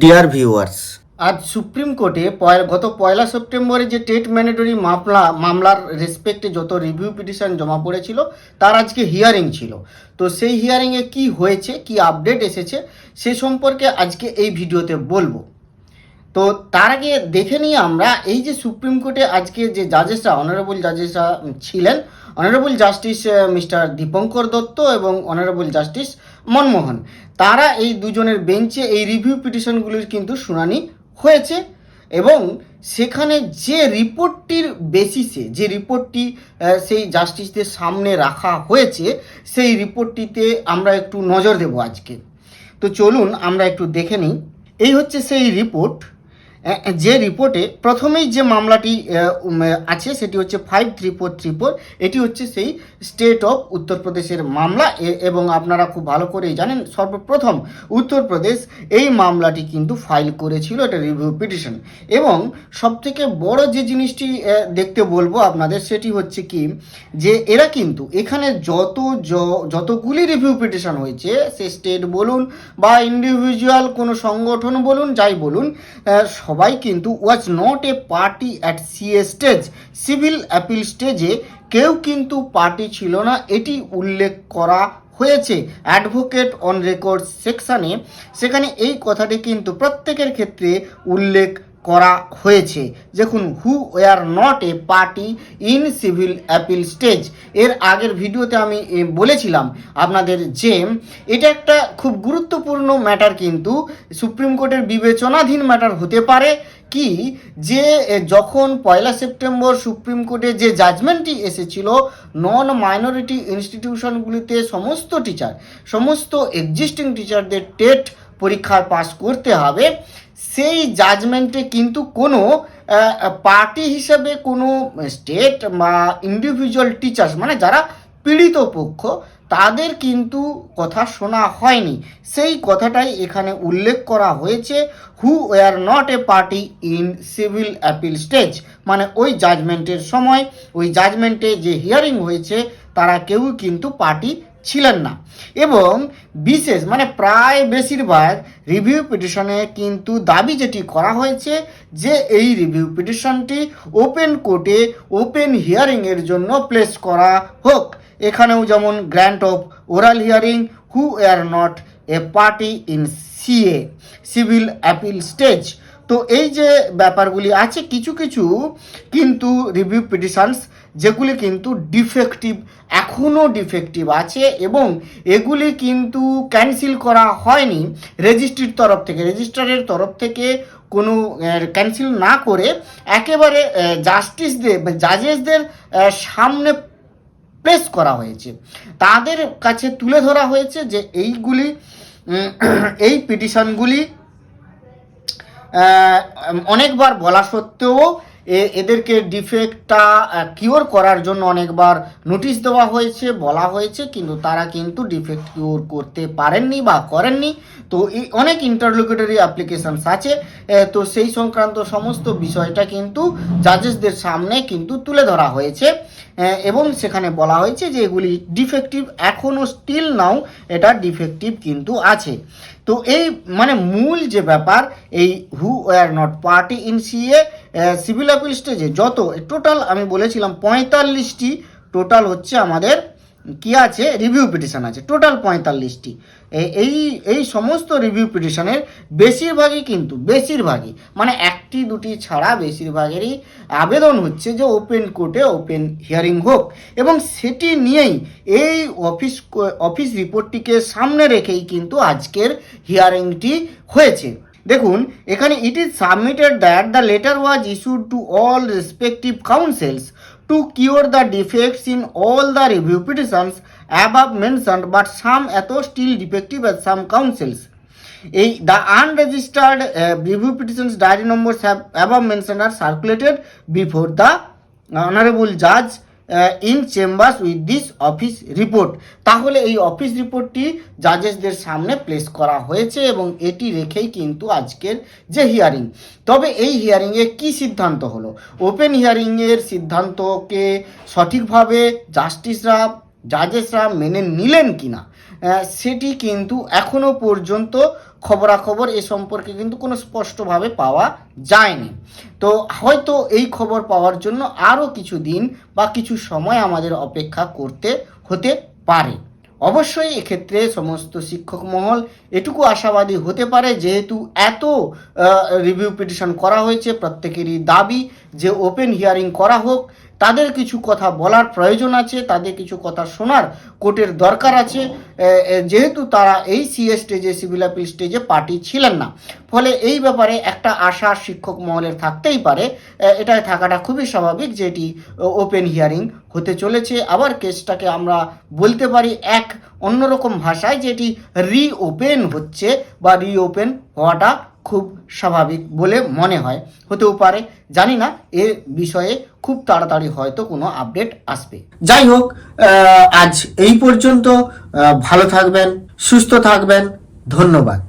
Dear viewers, আজ supreme কোর্টে গত 1 সেপ্টেম্বরে যে টেট ম্যান্ডেটরি মামলার রেসপেক্টে যত রিভিউ পিটিশন জমা পড়েছিল তার আজকে হিয়ারিং ছিল। তো সেই হিয়ারিংয়ে কি হয়েছে, কি আপডেট এসেছে সে সম্পর্কে আজকে এই ভিডিওতে বলবো। তো তার আগে দেখে নিই আমরা এই যে সুপ্রিম কোর্টে আজকে যে জাজেসরা অনারেবল জাজেসরা ছিলেন, honourable justice mister Dipankar Dutta এবং অনারেবল জাস্টিস মনমোহন, তারা এই দুজনের বেঞ্চে এই রিভিউ পিটিশনগুলির কিন্তু শুনানি হয়েছে। এবং সেখানে যে রিপোর্টটির বেসিসে যে রিপোর্টটি সেই জাস্টিসদের সামনে রাখা হয়েছে সেই রিপোর্টটিতে আমরা একটু নজর দেব আজকে। তো চলুন আমরা একটু দেখে নিই। এই হচ্ছে সেই রিপোর্ট, যে রিপোর্টে প্রথমেই যে মামলাটি আছে সেটি হচ্ছে 53434। এটি হচ্ছে সেই স্টেট অফ উত্তরপ্রদেশের মামলা এবং আপনারা খুব ভালো করেই জানেন সর্বপ্রথম উত্তরপ্রদেশ এই মামলাটি কিন্তু ফাইল করেছিল, এটা রিভিউ পিটিশন। এবং সবথেকে বড় যে জিনিসটি দেখতে বলবো আপনাদের সেটি হচ্ছে কি, যে এরা কিন্তু এখানে যতগুলি রিভিউ পিটিশন হয়েছে, সে স্টেট বলুন বা ইন্ডিভিজুয়াল কোনো সংগঠন বলুন, যাই বলুন, সবাই কিন্তু was not a party at CA stage, civil appeal স্টেজে কেউ কিন্তু পার্টি ছিল না, এটি উল্লেখ করা হয়েছে অ্যাডভোকেট অন রেকর্ড সেকশানে। সেখানে এই কথাটি কিন্তু প্রত্যেকের ক্ষেত্রে উল্লেখ করা হয়েছে। দেখুন, who were not a party in civil appeal stage. এর আগের ভিডিওতে আমি বলেছিলাম আপনাদের যে এটা একটা খুব গুরুত্বপূর্ণ ম্যাটার, কিন্তু সুপ্রিম কোর্টের বিবেচনাধীন ম্যাটার হতে পারে কি, যে যখন 1 সেপ্টেম্বর সুপ্রিম কোর্টে যে জাজমেন্টটি এসেছিল নন মাইনরিটি ইনস্টিটিউশনগুলিতে সমস্ত এক্সিস্টিং টিচারদের টেট পরীক্ষায় পাস করতে হবে, সেই জাজমেন্টে কিন্তু কোনো পার্টি হিসেবে কোনো স্টেট বা ইন্ডিভিজুয়াল টিচার্স মানে যারা পীড়িত পক্ষ তাদের কিন্তু কথা শোনা হয়নি। সেই কথাটাই এখানে উল্লেখ করা হয়েছে, who were not a party in civil appeal stage, মানে ওই জাজমেন্টের সময় ওই জাজমেন্টে যে হিয়ারিং হয়েছে তারা কেউ কিন্তু পার্টি ছিলেন না। এবং বিশেষ মানে প্রায় বেশিরভাগ রিভিউ পিটিশনে কিন্তু দাবি যেটি করা হয়েছে যে এই রিভিউ পিটিশনটি ওপেন কোর্টে ওপেন হিয়ারিংয়ের জন্য প্লেস করা হোক। এখানেও যেমন grant of oral hearing, who are not a party in CA civil appeal stage. তো এই যে ব্যাপারগুলি আছে, কিছু কিছু কিন্তু রিভিউ পিটিশনস যেগুলি কিন্তু ডিফেক্টিভ, এখনও ডিফেক্টিভ আছে এবং এগুলি কিন্তু ক্যান্সেল করা হয়নি রেজিস্ট্রারের তরফ থেকে কোনো ক্যান্সেল না করে একেবারে জাজেসদের সামনে প্লেস করা হয়েছে, তাদের কাছে তুলে ধরা হয়েছে যে এই পিটিশনগুলি অনেকবার বলা সত্ত্বেও এদেরকে ডিফেক্টটা কিওর করার জন্য অনেকবার নোটিশ দেওয়া হয়েছে, বলা হয়েছে, কিন্তু তারা কিন্তু ডিফেক্ট কিওর করতে পারেননি বা করেননি। তো এই অনেক ইন্টারলোকুটরি অ্যাপ্লিকেশনস আছে, তো সেই সংক্রান্ত সমস্ত বিষয়টা কিন্তু জাজেসদের সামনে কিন্তু তুলে ধরা হয়েছে এবং সেখানে বলা হয়েছে যে এগুলি ডিফেক্টিভ, এখনও স্টিল নাও এটা ডিফেক্টিভ কিন্তু আছে। তো এই মানে মূল যে ব্যাপার, এই who were not party in CA civil appeal স্টেজে যত টোটাল আমি বলেছিলাম 45টি টোটাল হচ্ছে আমাদের কি আছে রিভিউ পিটিশন আছে, টোটাল 45টি। এই সমস্ত রিভিউ পিটিশনের বেশিরভাগই মানে একটি দুটি ছাড়া বেশিরভাগেরই আবেদন হচ্ছে যে ওপেন কোর্টে ওপেন হিয়ারিং হোক, এবং সেটি নিয়েই এই অফিস রিপোর্টটিকে সামনে রেখেই কিন্তু আজকের হিয়ারিংটি হয়েছে। দেখুন এখানে it is submitted that the letter was issued to all respective council's to cure the defects in all the review petitions above mentioned, but some are still defective at some councils. The unregistered review petitions diary numbers above mentioned are circulated before the honorable judge in chambers with this office report. তাহলে এই office রিপোর্টটি জাজেসদের সামনে place করা হয়েছে এবং এটি রেখেই কিন্তু আজকের যে হিয়ারিং। তবে এই হিয়ারিংয়ে কি সিদ্ধান্ত হলো, ওপেন হিয়ারিংয়ের সিদ্ধান্তকে সঠিকভাবে জাজেসরা মেনে নিলেন কিনা সেটি কিন্তু এখনো পর্যন্ত খবরাখবর এ সম্পর্কে কিন্তু কোনো স্পষ্টভাবে পাওয়া যায়নি। তো হয়তো এই খবর পাওয়ার জন্য আরও কিছু দিন বা কিছু সময় আমাদের অপেক্ষা করতে হতে পারে। অবশ্যই এক্ষেত্রে সমস্ত শিক্ষক মহল এটুকু আশাবাদী হতে পারে, যেহেতু এত রিভিউ পিটিশন করা হয়েছে, প্রত্যেকেরই দাবি যে ওপেন হিয়ারিং করা হোক। তাদের কিছু কথা বলার প্রয়োজন আছে, তাদের কিছু কথা শোনার কোর্টের দরকার আছে, যেহেতু তারা এই সিএ স্টেজে, সিভিল অ্যাপিল স্টেজে পার্টি ছিলেন না। ফলে এই ব্যাপারে একটা আশা শিক্ষক মহলের থাকতেই পারে, এটাই থাকাটা খুবই স্বাভাবিক যে এটি ওপেন হিয়ারিং হতে চলেছে। আবার কেসটাকে আমরা বলতে পারি এক অন্যরকম ভাষায় যে এটি রিওপেন হচ্ছে বা রিওপেন হওয়াটা খুব স্বাভাবিক বলে মনে হয়। হতেও পারে, জানি না, এ বিষয়ে খুব তাড়াতাড়ি হয়তো কোনো আপডেট আসবে। যাই হোক, আজ এই পর্যন্ত। ভালো থাকবেন, সুস্থ থাকবেন, ধন্যবাদ।